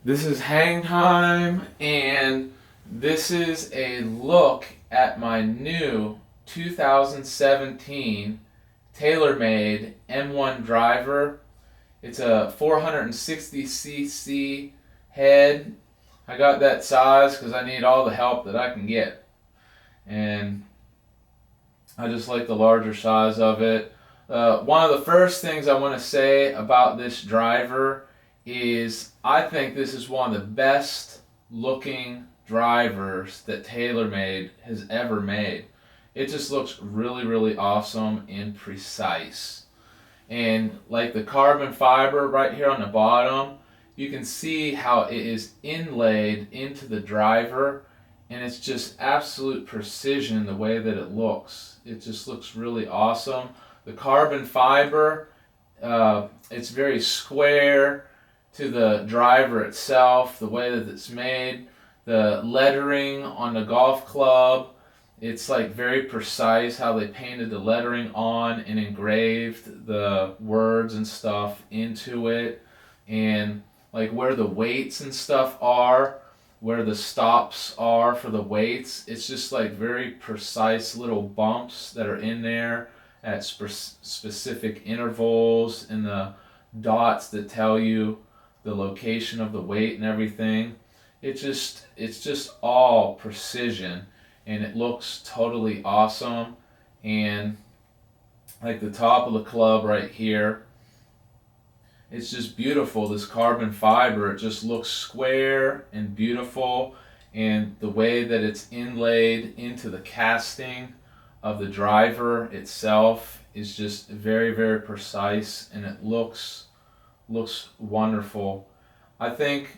This is hang time, and this is a look at my new 2017 TaylorMade M1 driver. It's a 460cc head. I got that size because I need all the help that I can get, and I just like the larger size of it. One of the first things I want to say about this driver is I think this is one of the best looking drivers that TaylorMade has ever made. It just looks really, really awesome and precise. And like the carbon fiber right here on the bottom, you can see how it is inlaid into the driver, and it's just absolute precision the way that it looks. It just looks really awesome. The carbon fiber, it's very square to the driver itself, the way that it's made. The lettering on the golf club, it's like very precise how they painted the lettering on and engraved the words and stuff into it. And like where the weights and stuff are, where the stops are for the weights, it's just like very precise little bumps that are in there at specific intervals, and the dots that tell you the location of the weight and everything. It's just all precision, and it looks totally awesome. And like the top of the club right here, it's just beautiful. This carbon fiber, it just looks square and beautiful, and the way that it's inlaid into the casting of the driver itself is just very, very precise, and it looks wonderful. I think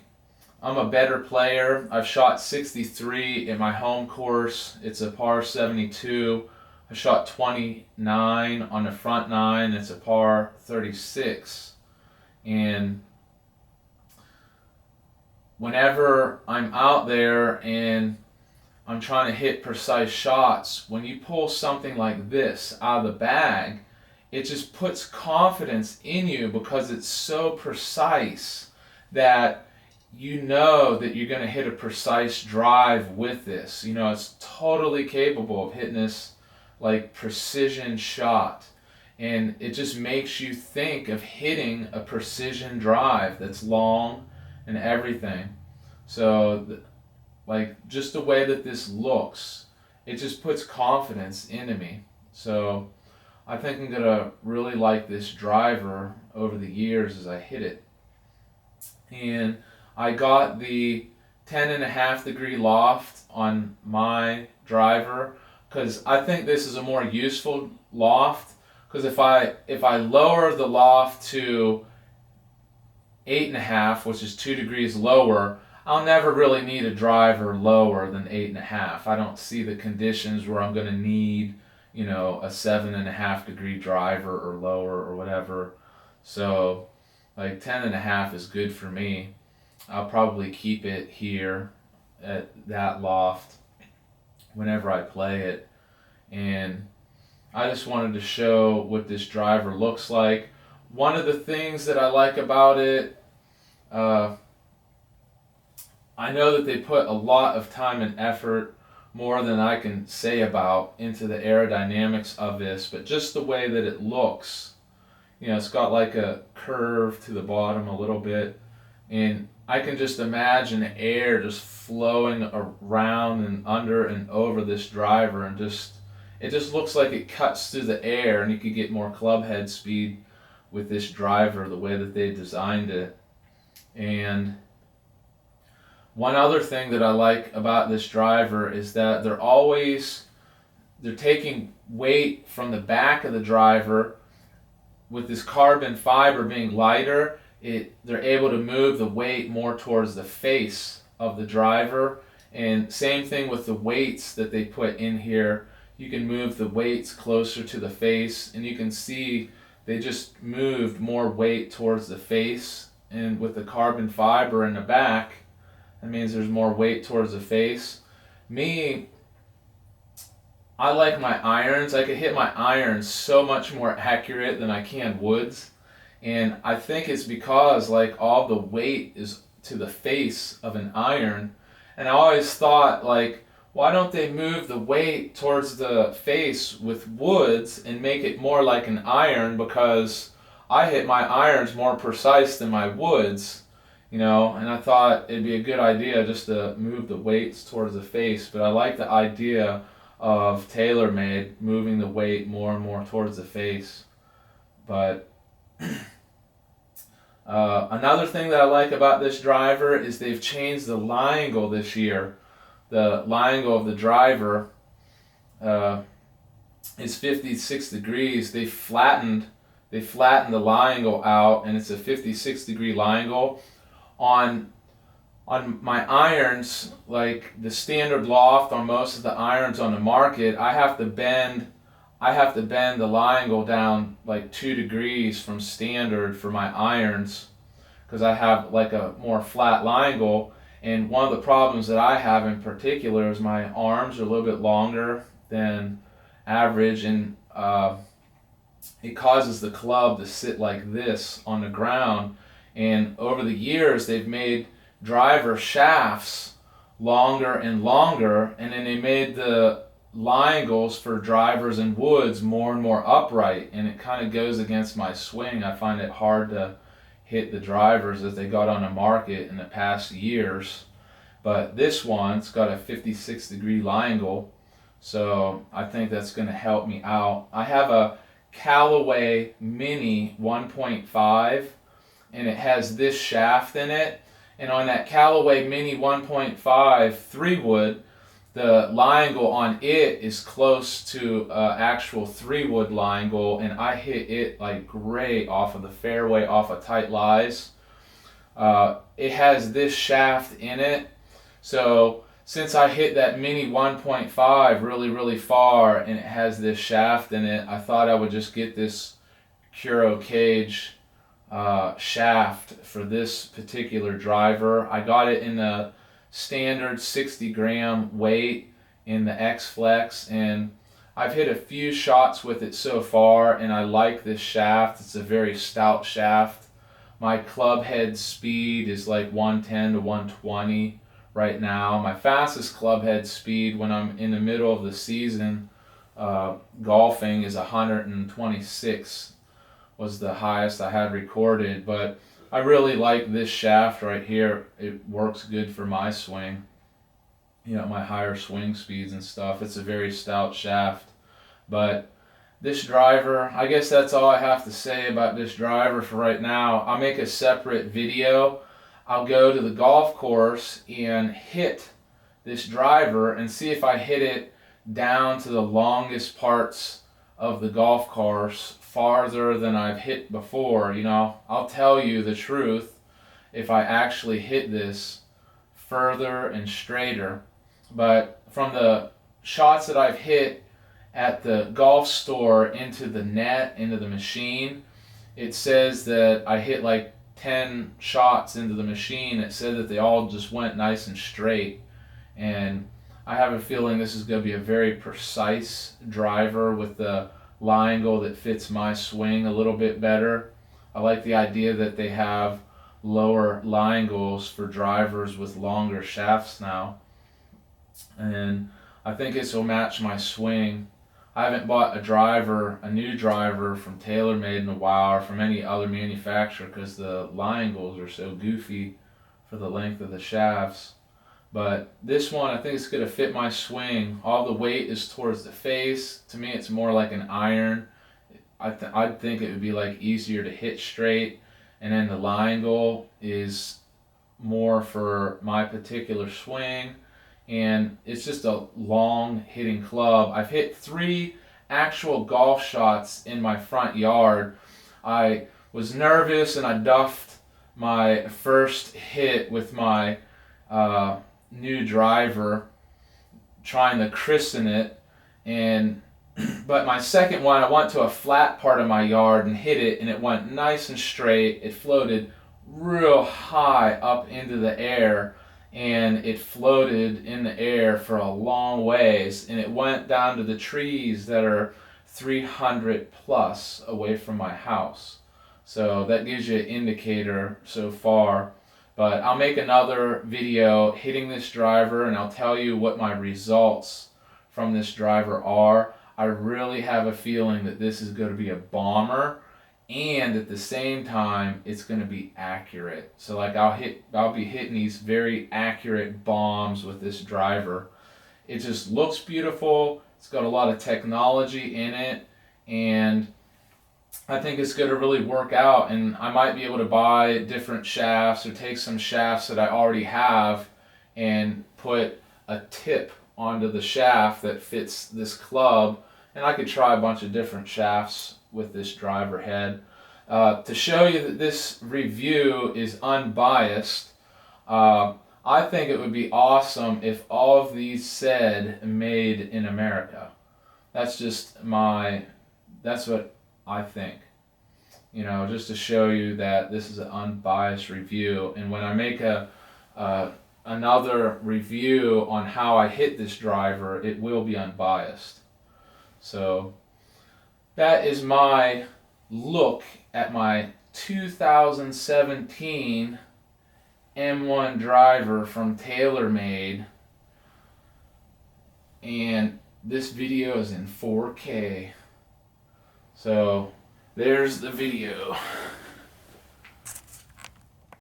I'm a better player. I've shot 63 in my home course. It's a par 72. I shot 29 on the front nine. It's a par 36. And whenever I'm out there and I'm trying to hit precise shots, when you pull something like this out of the bag, it just puts confidence in you because it's so precise that you know that you're going to hit a precise drive with this. You know, it's totally capable of hitting this like precision shot. And it just makes you think of hitting a precision drive that's long and everything. So, like, just the way that this looks, it just puts confidence into me. So, I think I'm going to really like this driver over the years as I hit it. And I got the 10.5 degree loft on my driver because I think this is a more useful loft. Because if I lower the loft to 8.5, which is 2 degrees lower, I'll never really need a driver lower than 8.5. I don't see the conditions where I'm going to need, a 7.5 degree driver or lower or whatever. So, like 10.5 is good for me. I'll probably keep it here at that loft whenever I play it. And I just wanted to show what this driver looks like. One of the things that I like about it, I know that they put a lot of time and effort, more than I can say about, into the aerodynamics of this, but just the way that it looks, it's got like a curve to the bottom a little bit, and I can just imagine the air just flowing around and under and over this driver, and it just looks like it cuts through the air, and you could get more club head speed with this driver the way that they designed it. And one other thing that I like about this driver is that they're taking weight from the back of the driver. With this carbon fiber being lighter, they're able to move the weight more towards the face of the driver. And same thing with the weights that they put in here. You can move the weights closer to the face, and you can see they just moved more weight towards the face. And with the carbon fiber in the back, that means there's more weight towards the face. Me, I like my irons. I could hit my irons so much more accurate than I can woods. And I think it's because like all the weight is to the face of an iron. And I always thought, like, why don't they move the weight towards the face with woods and make it more like an iron? Because I hit my irons more precise than my woods, you know, and I thought it'd be a good idea just to move the weights towards the face. But I like the idea of TaylorMade moving the weight more and more towards the face. But another thing that I like about this driver is they've changed the lie angle this year. The lie angle of the driver is 56 degrees. They flattened the lie angle out, and it's a 56-degree lie angle. On my irons, like the standard loft on most of the irons on the market, I have to bend the lie angle down like 2 degrees from standard for my irons, because I have like a more flat lie angle. And one of the problems that I have in particular is my arms are a little bit longer than average, and it causes the club to sit like this on the ground. And over the years, they've made driver shafts longer and longer, and then they made the lie angles for drivers and woods more and more upright, and it kind of goes against my swing. I find it hard to hit the drivers as they got on the market in the past years. But this one's got a 56-degree lie angle, so I think that's going to help me out. I have a Callaway Mini 1.5, and it has this shaft in it. And on that Callaway Mini 1.5 3-wood, the lie angle on it is close to actual 3-wood lie angle, and I hit it like great off of the fairway, off of tight lies. It has this shaft in it, so since I hit that Mini 1.5 really, really far, and it has this shaft in it, I thought I would just get this Curo Cage shaft for this particular driver. I got it in the standard 60-gram weight in the X-Flex, and I've hit a few shots with it so far, and I like this shaft. It's a very stout shaft. My club head speed is like 110 to 120 right now. My fastest club head speed when I'm in the middle of the season golfing is 126 was the highest I had recorded. But I really like this shaft right here. It works good for my swing, you know, my higher swing speeds and stuff. It's a very stout shaft. But this driver, I guess that's all I have to say about this driver for right now. I'll make a separate video. I'll go to the golf course and hit this driver and see if I hit it down to the longest parts of the golf course, farther than I've hit before. You know, I'll tell you the truth if I actually hit this further and straighter. But from the shots that I've hit at the golf store into the net, into the machine, it says that I hit like 10 shots into the machine. It said that they all just went nice and straight, and I have a feeling this is going to be a very precise driver with the lie angle that fits my swing a little bit better. I like the idea that they have lower lie angles for drivers with longer shafts now, and I think this will match my swing. I haven't bought a new driver from TaylorMade in a while, or from any other manufacturer, because the lie angles are so goofy for the length of the shafts. But this one, I think it's going to fit my swing. All the weight is towards the face. To me, it's more like an iron. I think it would be like easier to hit straight. And then the lie angle is more for my particular swing. And it's just a long hitting club. I've hit 3 actual golf shots in my front yard. I was nervous and I duffed my first hit with my new driver, trying to christen it, but my second one, I went to a flat part of my yard and hit it, and it went nice and straight. It floated real high up into the air, and it floated in the air for a long ways, and it went down to the trees that are 300 plus away from my house. So that gives you an indicator so far. But I'll make another video hitting this driver, and I'll tell you what my results from this driver are. I really have a feeling that this is going to be a bomber, and at the same time it's going to be accurate. So like I'll be hitting these very accurate bombs with this driver. It just looks beautiful. It's got a lot of technology in it, and I think it's going to really work out, and I might be able to buy different shafts or take some shafts that I already have and put a tip onto the shaft that fits this club, and I could try a bunch of different shafts with this driver head. To show you that this review is unbiased, I think it would be awesome if all of these said made in America. That's what I think. You know, just to show you that this is an unbiased review. And when I make another review on how I hit this driver, it will be unbiased. So that is my look at my 2017 M1 driver from TaylorMade, and this video is in 4K. So there's the video.